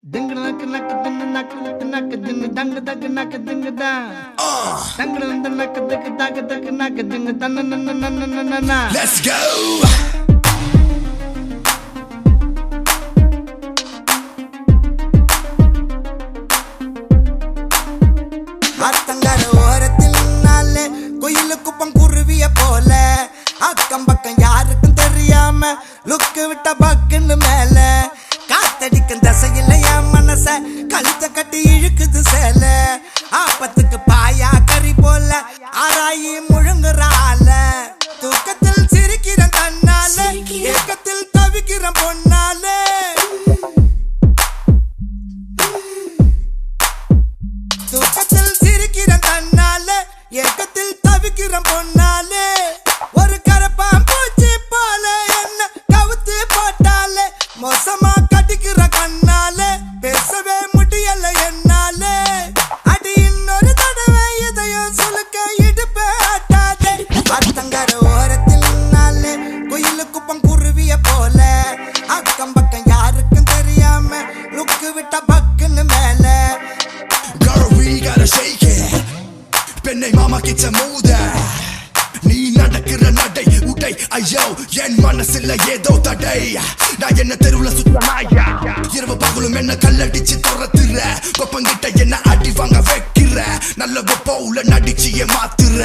Ding nak nak ding nak nak ding dang dag nak ding da. Dang dang nak dag nak ding dan na. Let's go. ஆத்தங்கர ஓரத்தில் நாளே கோயிலுக்கு பங்குருவிய போல அக்கம் பக்கம் யாருக்கும் தெரியாம லுக்கு விட்ட பக்குன்னு மேல காத்தடிக்கும் தசையில என் மனச கழுத்த கட்டி இழுக்குது சேல ஆப்பத்துக்கு பாயா கறி போல ஆராயி முழுங்குறால தூக்கத்தில் சிரிக்கிற தன்னால ஏக்கத்தில் தவிக்கிற பொன்னால தூக்கத்தில் சிரிக்கிற தன்னால ஏக்கத்தில் தவிக்கிற பொன்னாலே ஒரு கரப்பான் பூச்சி போல என்ன கவுத்து போட்டாலே மோசமா கட்டிக்கிற கண்ணாலே பேசவே முடியல என்னாலே அடி இன்னொரு தடவை இதையும் சுலுக்க இடுப்பே ஆட்டாதே அத்தங்கர ஓரத்தில் நாளே குயிலு குப்பம் குருவிய போல அக்கம் பக்கம் யாருக்கும் தெரியாம லுக்கு விட்ட பக்குன்னு மேல Girl, we gotta shake it. Penne mama kitcha mood. நீ நடக்கிற நடை உடை ஐயோ என் மனசுல ஏதோ தடை நான் என்ன தெருவுல சுத்த நாயா இரவு பகலும் என்ன கல்லடிச்சு துரத்துற கொப்பங்கிட்ட என்ன அடி வாங்க வைக்கிற நல்ல போல நடிச்சிய மாத்துற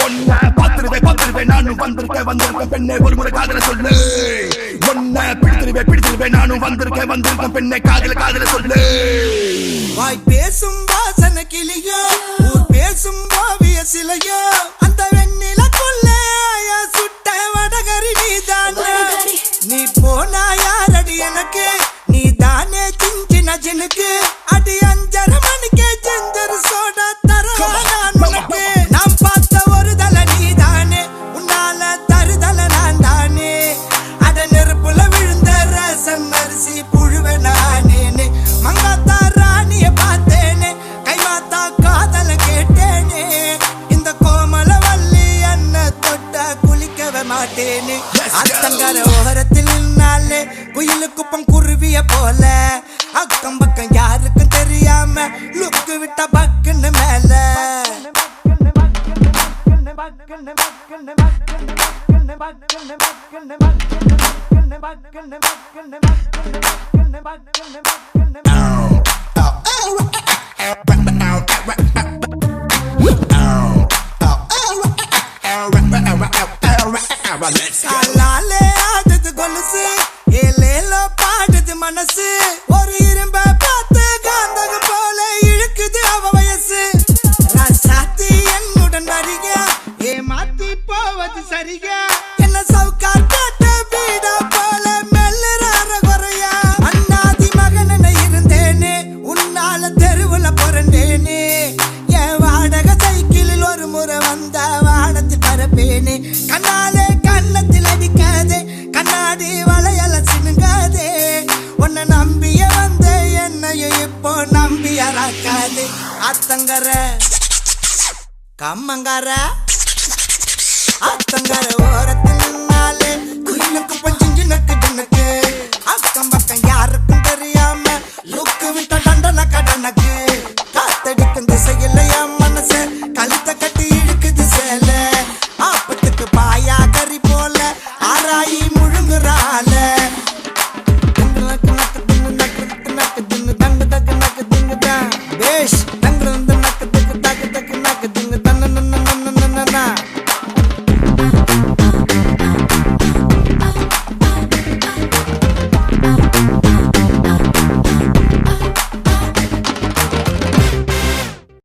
ஒன்ன பாத்துருவேன் நானும் வந்திருக்கேன் பெண்ணே ஒரு முறை காதல சொல்லு ஒன்ன பிடித்திருவேன் நானும் வந்திருக்கேன் பெண்ணே காதல சொல்லு வாய் பேசும் வாசன கிளியோ ஊர் பேசும் ஓவிய சிலையோ அந்த வெண்ணிலக்குள்ள சுட்ட வடகரி நீதானே நீ போனா யாரடி எனக்கு நீ தானே சின்ன ஜினுக்கு அடி 5:30 மணிக்கே ஜிஞ்சர் சோடா தரவா நான் உனக்கு நாம் பார்த்த ஒரு தல நீதானே உன்னால தருதல நான் தானே அட நெருப்புல விழுந்த ரசம் அரிசி புழுவ நானேனே மங்காத்தா ராணிய பார்த்தேனே கைமாத்தா காதல கேட்டேனே இந்த கோமல வள்ளி அண்ண தொட்ட குளிக்கவே மாட்டேனே அத்தங்கர ஓரத்தில் நின்னாலே குயிலு குப்பம் குருவிய போல அக்கம் பக்கம் யாருக்கும் தெரியாம லுக்கு விட்ட பக்குன்னு மேல காலாலே ஆடுது கொலுசு ஏலேலோ பாடுது மனசு ஒரு இரும்ப பார்த்து காந்தகம் போல இழுக்குது அவ வயசு ராசாத்தி என்னுடன் வருக ஏமாத்தி போவது சரிக என்ன சவுக்கார் கேட்ட வீடா போல மெல்லுறார குறையா அண்ணாதி மகன இருந்தேனே உன்னால தெருவுல புரண்டேனே என் வாடகை சைக்கிளில் ஒரு முறை வந்த வானத்தில் பரப்பேனே கண்ணாலே கண்ணத்தில் அடிக்காதே கண்ணாடி வளையல சினுங்காதே உன்னை நம்பிய வந்த என்னையும் இப்போ நம்பியறாக்காதே அத்தங்கர கம்மங்கர அத்தங்கர ஓரத்தில் நின்னாலே குயிலுக்கு பஞ்சிஞ்சு நக்கு அக்கம் பக்கம் யாருக்கும் தெரியாம லுக்கு விட்ட